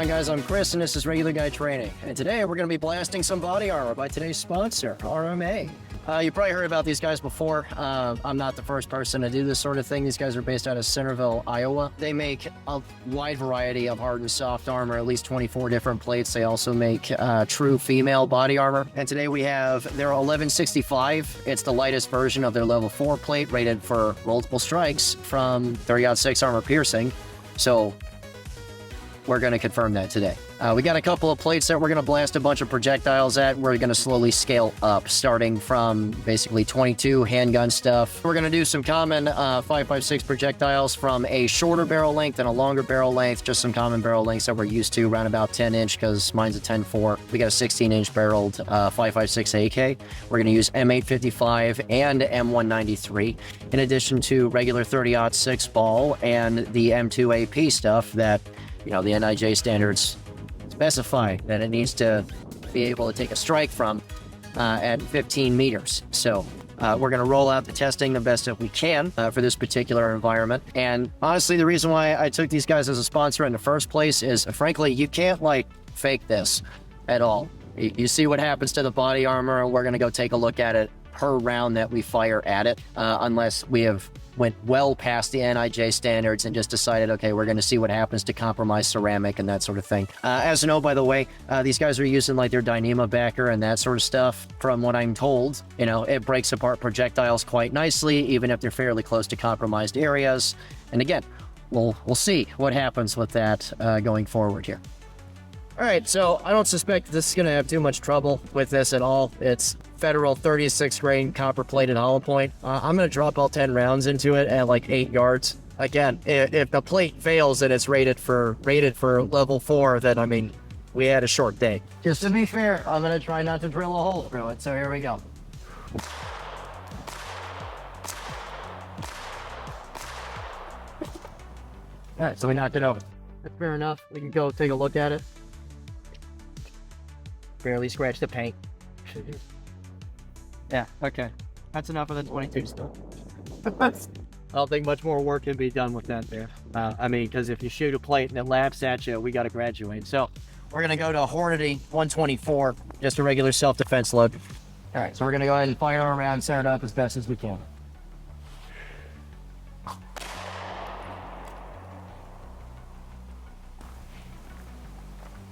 on, guys? I'm Chris, and this is Regular Guy Training. And today we're going to be blasting some body armor by today's sponsor, RMA. You probably heard about these guys before. I'm not the first person to do this sort of thing. These guys are based out of Centerville, Iowa. They make a wide variety of hard and soft armor, at least 24 different plates. They also make true female body armor. And today we have their 1165. It's the lightest version of their level 4 plate, rated for multiple strikes from 30-06 armor piercing. So we're going to confirm that today. We got a couple of plates that we're going to blast a bunch of projectiles at. We're going to slowly scale up, starting from basically 22 handgun stuff. We're going to do some common 5.56 projectiles from a shorter barrel length and a longer barrel length, just some common barrel lengths that we're used to, around about 10 inch, because mine's a 10.4. We got a 16 inch barreled 5.56 AK. We're going to use M855 and M193, in addition to regular 30-06 ball and the M2 AP stuff that, you know, the NIJ standards specify that it needs to be able to take a strike from at 15 meters. So we're going to roll out the testing the best that we can for this particular environment. And honestly, the reason why I took these guys as a sponsor in the first place is, frankly, you can't like fake this at all. You see what happens to the body armor, and we're going to go take a look at it per round that we fire at it, unless we have went well past the NIJ standards and just decided, okay, we're going to see what happens to compromised ceramic and that sort of thing. As a note, by the way, these guys are using like their Dyneema backer and that sort of stuff. From what I'm told, you know, it breaks apart projectiles quite nicely, even if they're fairly close to compromised areas. And again, we'll see what happens with that going forward here. All right, so I don't suspect this is going to have too much trouble with this at all. It's federal 36 grain copper plated hollow point. I'm going to drop all 10 rounds into it at like 8 yards. Again, if the plate fails and it's rated for level 4, then I mean, we had a short day. Just to be fair, I'm going to try not to drill a hole through it. So here we go. All right, so we knocked it over. That's fair enough. We can go take a look at it. Barely scratch the paint. Yeah, okay. That's enough of the 22 stuff. I don't think much more work can be done with that there. I mean, because if you shoot a plate and it laughs at you, we got to graduate. So we're going to go to Hornady 124, just a regular self-defense load. All right, so we're going to go ahead and fire our round, set it up as best as we can.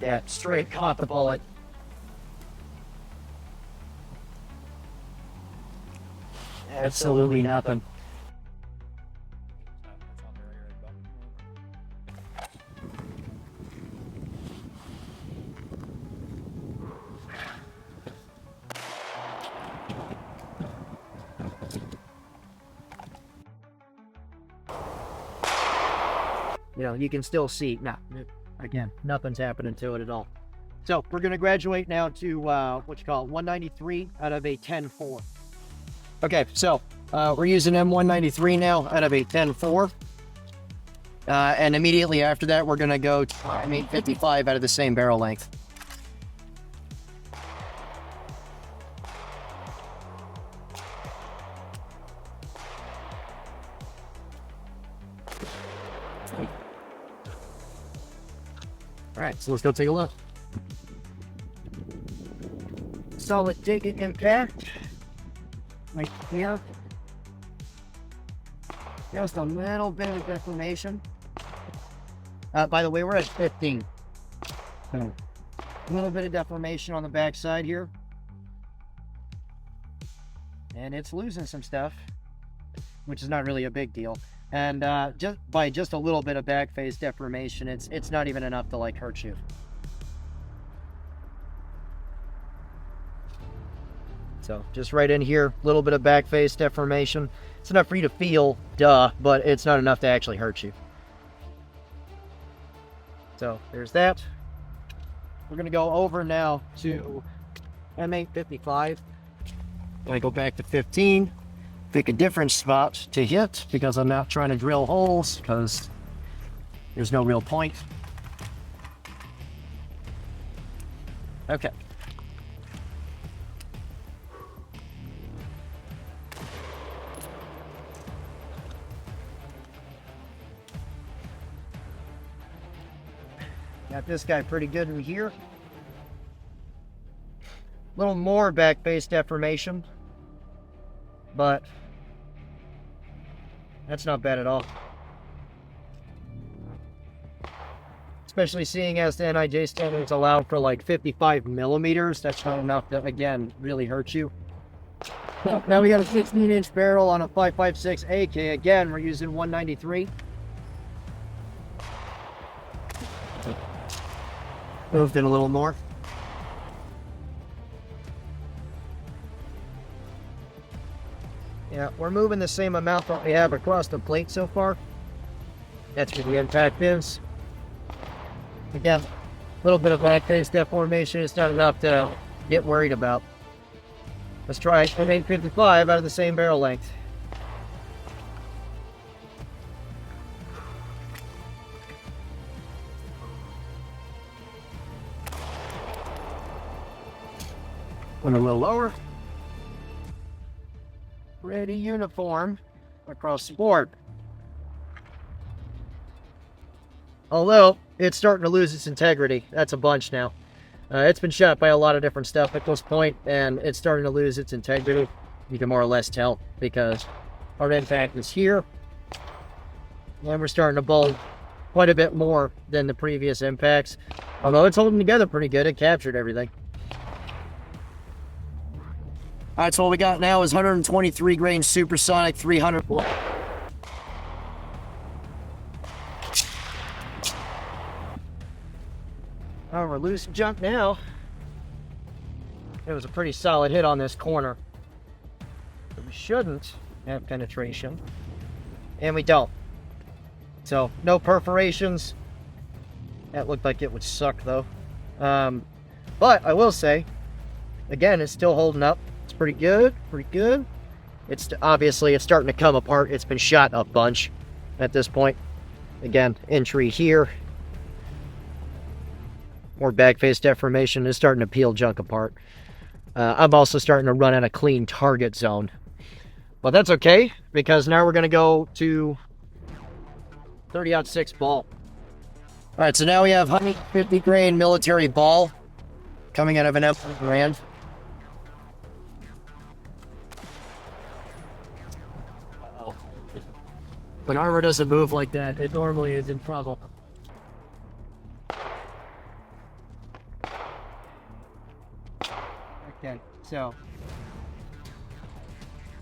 Yeah, straight caught the bullet. Absolutely nothing. You know, you can still see, again, nothing's happening to it at all. So we're going to graduate now to what you call 193 out of a 10.4. Okay, so we're using M193 now out of a 10.4. And immediately after that, we're going to go to M855 out of the same barrel length. All right, so let's go take a look. Solid digging impact. Right here. Just a little bit of deformation. By the way, we're at 15. So, a little bit of deformation on the back side here. And it's losing some stuff, which is not really a big deal. And just a little bit of back face deformation, it's not even enough to like hurt you. So just right in here, a little bit of back face deformation. It's enough for you to feel, but it's not enough to actually hurt you. So there's that. We're gonna go over now to M855. Gonna go back to 15. Pick a different spot to hit, because I'm not trying to drill holes, because there's no real point. Okay. Got this guy pretty good in here. A little more back face deformation, but that's not bad at all. Especially seeing as the NIJ standards allow for like 55 millimeters. That's not enough to, again, really hurt you. Now we got a 16-inch barrel on a 5.56 AK. Again, we're using 193. Moved in a little more. Yeah, we're moving the same amount that we have across the plate so far. That's where the impact is. Again, a little bit of back face deformation is not enough to get worried about. Let's try an 855 out of the same barrel length. Went a little lower. Ready uniform across the board. Although it's starting to lose its integrity. That's a bunch now. It's been shot by a lot of different stuff at this point, and it's starting to lose its integrity. You can more or less tell because our impact is here, and we're starting to bulge quite a bit more than the previous impacts. Although it's holding together pretty good, it captured everything. All right, so what we got now is 123 grain supersonic 300. Oh, we're loose junk now. It was a pretty solid hit on this corner. But we shouldn't have penetration. And we don't. So, no perforations. That looked like it would suck, though. But I will say, again, it's still holding up. It's pretty good, pretty good. It's obviously, it's starting to come apart. It's been shot a bunch at this point. Again, entry here. More back face deformation is starting to peel junk apart. I'm also starting to run out of clean target zone. But that's okay, because now we're going to go to 30-06 ball. All right, so now we have 150 grain military ball coming out of an M1 brand. Uh-oh. When armor doesn't move like that, it normally is in trouble. Okay, so,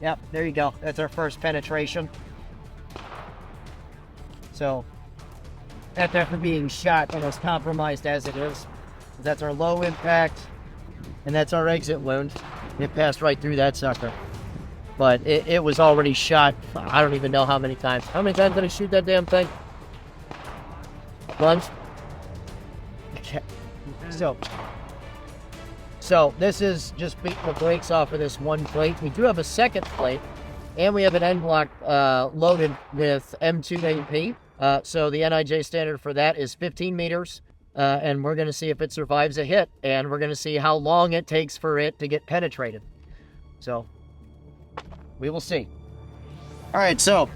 yep, there you go. That's our first penetration. So, that's after being shot and as compromised as it is. That's our low impact, and that's our exit wound. It passed right through that sucker. But it was already shot, I don't even know how many times. How many times did I shoot that damn thing? Once? Okay. So this is just beating the brakes off of this one plate. We do have a second plate, and we have an end block loaded with M2 AP. So the NIJ standard for that is 15 meters, and we're going to see if it survives a hit, and we're going to see how long it takes for it to get penetrated. So we will see. All right, so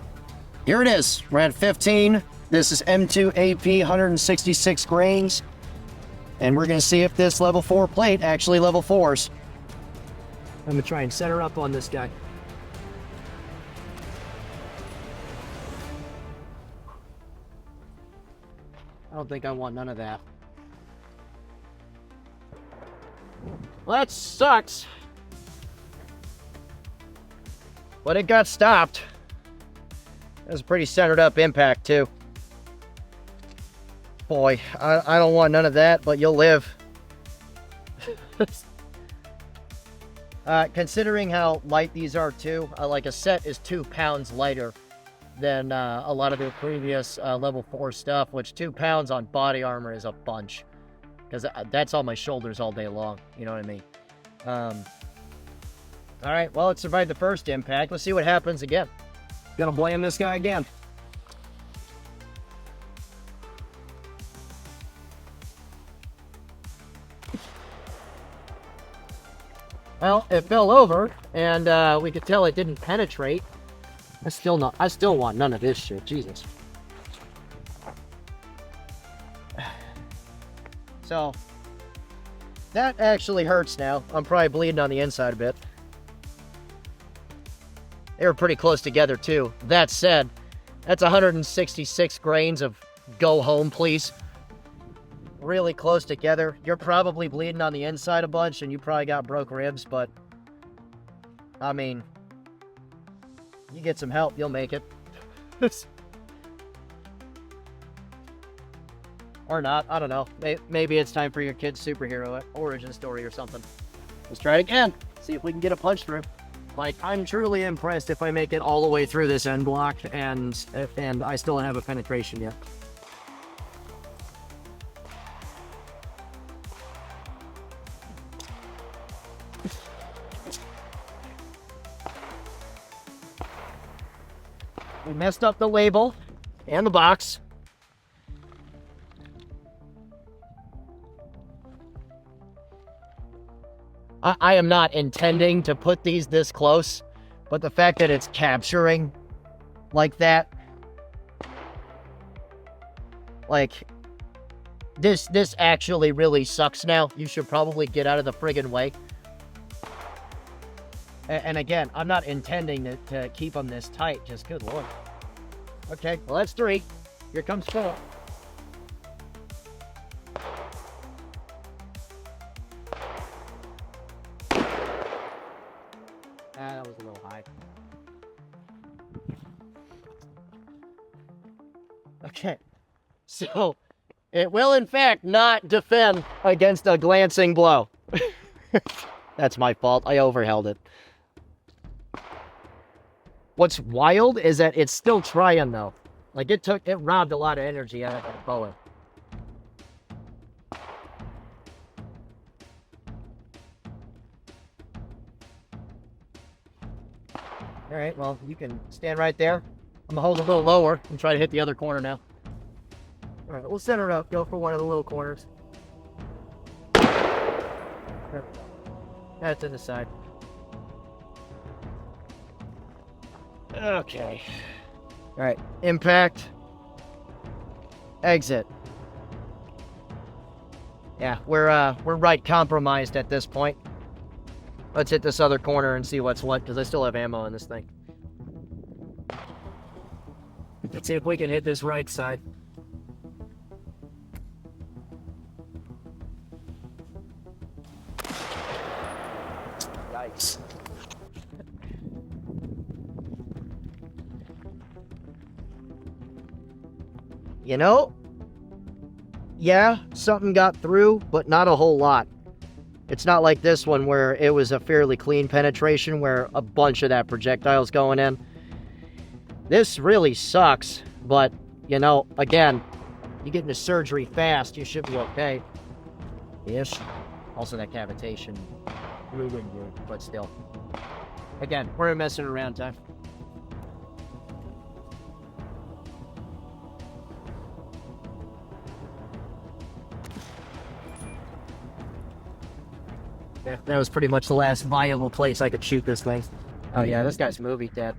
here it is. We're at 15. This is M2 AP, 166 grains. And we're going to see if this level 4 plate actually level 4s. I'm going to try and set her up on this guy. I don't think I want none of that. Well, that sucks. But it got stopped. That was a pretty centered up impact, too. Boy, I don't want none of that, but you'll live. Considering how light these are too, like a set is 2 pounds lighter than a lot of the previous level 4 stuff, which 2 pounds on body armor is a bunch. Because that's on my shoulders all day long, you know what I mean? Alright, well, it survived the first impact. Let's see what happens again. Gonna blame this guy again. Well, it fell over, and we could tell it didn't penetrate. I still want none of this shit, Jesus. So that actually hurts now. I'm probably bleeding on the inside a bit. They were pretty close together too. That said, that's 166 grains of go home, please. Really close together. You're probably bleeding on the inside a bunch, and you probably got broke ribs, but I mean, you get some help, you'll make it. Or not, I don't know. Maybe it's time for your kid's superhero origin story or something. Let's try it again. See if we can get a punch through. Like, I'm truly impressed if I make it all the way through this end block and I still don't have a penetration yet. We messed up the label and the box. I am not intending to put these this close, but the fact that it's capturing like that, like, this actually really sucks now. You should probably get out of the friggin' way. And again, I'm not intending to keep them this tight, just good lord. Okay, well that's 3. Here comes 4. That was a little high. Okay, so it will in fact not defend against a glancing blow. That's my fault. I overheld it. What's wild is that it's still trying though. Like it robbed a lot of energy out of that boa. All right, well, you can stand right there. I'm gonna hold a little lower and try to hit the other corner now. All right, we'll center up, go for one of the little corners. That's to the side. Okay. All right, impact. Exit. Yeah, we're right compromised at this point. Let's hit this other corner and see what's what, because I still have ammo in this thing. Let's see if we can hit this right side. Yikes. You know, yeah, something got through, but not a whole lot. It's not like this one where it was a fairly clean penetration where a bunch of that projectile's going in. This really sucks, but, you know, again, you get into surgery fast, you should be okay. Ish. Also that cavitation, but still. Again, we're messing around time. Yeah, that was pretty much the last viable place I could shoot this thing. Oh yeah, this guy's movie dead.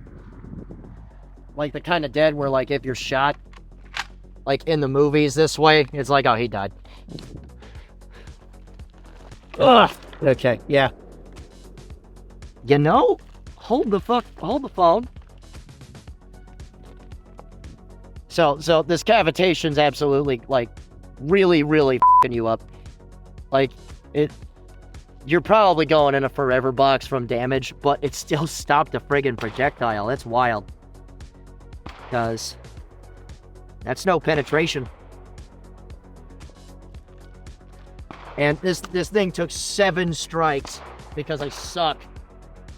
Like the kind of dead where like if you're shot, like in the movies this way, it's like, oh, he died. Ugh. Okay, yeah. You know, hold the phone. So this cavitation's absolutely like really f***ing you up. Like you're probably going in a forever box from damage, but it still stopped the friggin' projectile. That's wild. Because that's no penetration. And this thing took 7 strikes because I suck.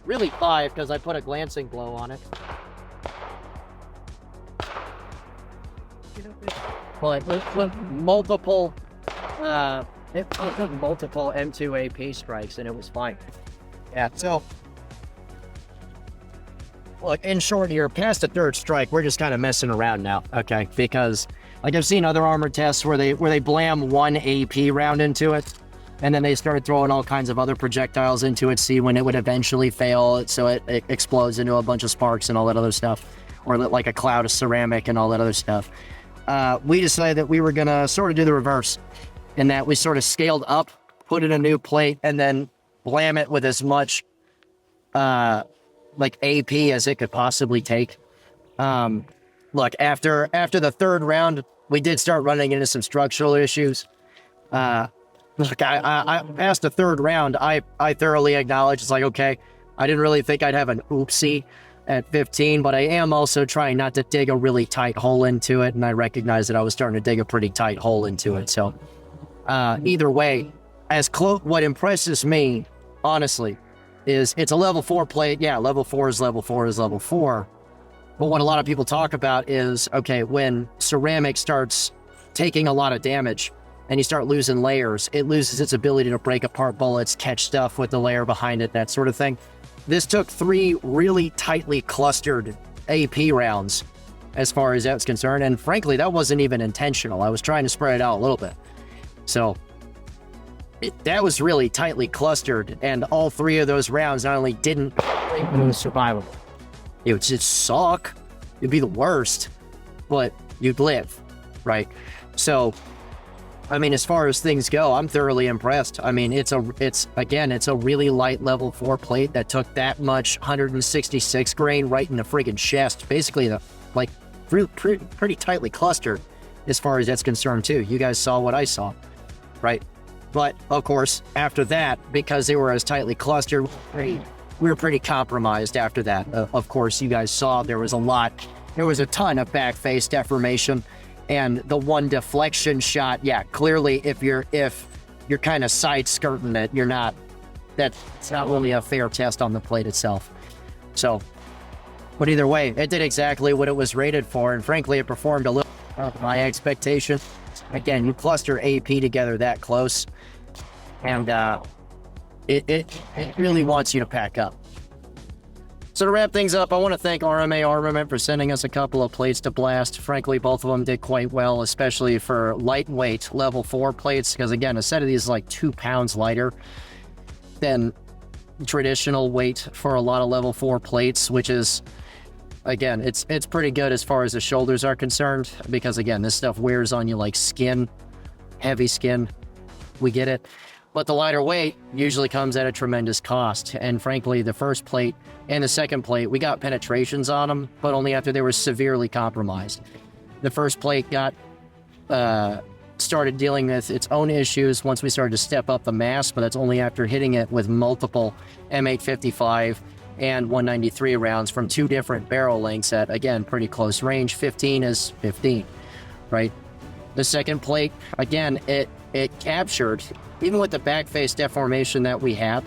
Really 5 because I put a glancing blow on it. But with multiple multiple M2 AP strikes, and it was fine. Yeah, so look, in short here, past the 3rd strike, we're just kind of messing around now, okay? Because like I've seen other armor tests where they blam 1 AP round into it, and then they started throwing all kinds of other projectiles into it, see when it would eventually fail, so it explodes into a bunch of sparks and all that other stuff, or like a cloud of ceramic and all that other stuff. We decided that we were gonna sort of do the reverse. in that we sort of scaled up, put in a new plate, and then blam it with as much like AP as it could possibly take. Look, after the third round, we did start running into some structural issues. Look, I past the third round, I thoroughly acknowledge it's like, okay, I didn't really think I'd have an oopsie at 15, but I am also trying not to dig a really tight hole into it, and I recognize that I was starting to dig a pretty tight hole into it. So either way, what impresses me, honestly, is it's a level 4 plate. Yeah, level 4 is level 4 is level 4. But what a lot of people talk about is, okay, when ceramic starts taking a lot of damage and you start losing layers, it loses its ability to break apart bullets, catch stuff with the layer behind it, that sort of thing. This took 3 really tightly clustered AP rounds as far as that's concerned. And frankly, that wasn't even intentional. I was trying to spread it out a little bit. So that was really tightly clustered. And all 3 of those rounds not only didn't break, but it was survivable. It would just suck. It'd be the worst, but you'd live, right? So, I mean, as far as things go, I'm thoroughly impressed. I mean, it's a really light level 4 plate that took that much 166 grain right in the friggin' chest. Basically, pretty tightly clustered as far as that's concerned too. You guys saw what I saw, right? But of course, after that, because they were as tightly clustered, we were pretty compromised after that. Of course, you guys saw there was a ton of back face deformation. And the one deflection shot, yeah, clearly if you're kind of side skirting it, that's not really a fair test on the plate itself. So, but either way, it did exactly what it was rated for, and frankly, it performed a little above my expectation. Again, you cluster AP together that close, and it really wants you to pack up. So to wrap things up, I want to thank RMA Armament for sending us a couple of plates to blast. Frankly, both of them did quite well, especially for lightweight level 4 plates, because again, a set of these is like 2 pounds lighter than traditional weight for a lot of level 4 plates, which is, again, it's pretty good as far as the shoulders are concerned, because again, this stuff wears on you like skin, heavy skin. We get it. But the lighter weight usually comes at a tremendous cost. And frankly, the first plate and the second plate, we got penetrations on them, but only after they were severely compromised. The first plate got started dealing with its own issues once we started to step up the mass, but that's only after hitting it with multiple M855 and 193 rounds from 2 different barrel lengths at, again, pretty close range. 15 is 15, right? The second plate, again, it captured, even with the back face deformation that we have,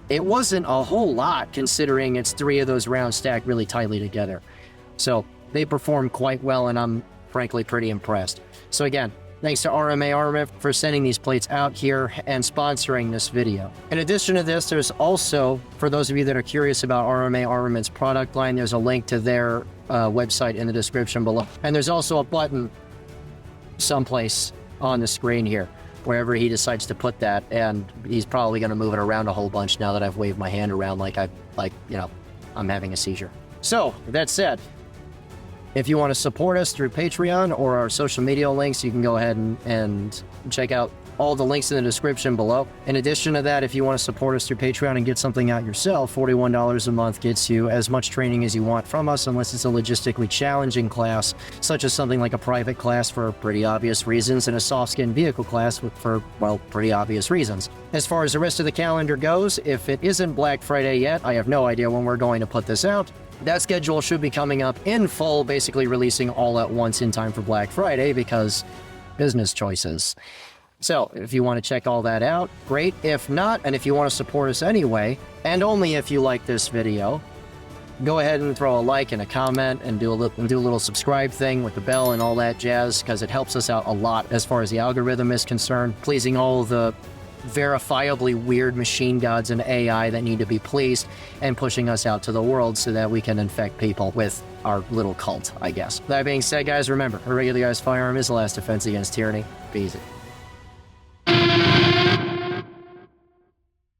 it wasn't a whole lot considering it's 3 of those rounds stacked really tightly together. So they performed quite well, and I'm frankly pretty impressed. So again, thanks to RMA Armament for sending these plates out here and sponsoring this video. In addition to this, there's also, for those of you that are curious about RMA Armament's product line, there's a link to their website in the description below. And there's also a button someplace on the screen here, wherever he decides to put that, and he's probably going to move it around a whole bunch now that I've waved my hand around like I'm having a seizure. So, with that said, if you want to support us through Patreon or our social media links, you can go ahead and check out all the links in the description below. In addition to that, if you want to support us through Patreon and get something out yourself, $41 a month gets you as much training as you want from us, unless it's a logistically challenging class, such as something like a private class for pretty obvious reasons, and a soft-skin vehicle class for, well, pretty obvious reasons. As far as the rest of the calendar goes, if it isn't Black Friday yet, I have no idea when we're going to put this out. That schedule should be coming up in full, basically releasing all at once in time for Black Friday, because business choices. So, if you want to check all that out, great. If not, and if you want to support us anyway, and only if you like this video, go ahead and throw a like and a comment and do a little subscribe thing with the bell and all that jazz, because it helps us out a lot as far as the algorithm is concerned, pleasing all the verifiably weird machine gods and AI that need to be pleased, and pushing us out to the world so that we can infect people with our little cult, I guess. That being said, guys, remember, a regular guy's firearm is the last defense against tyranny. Be easy.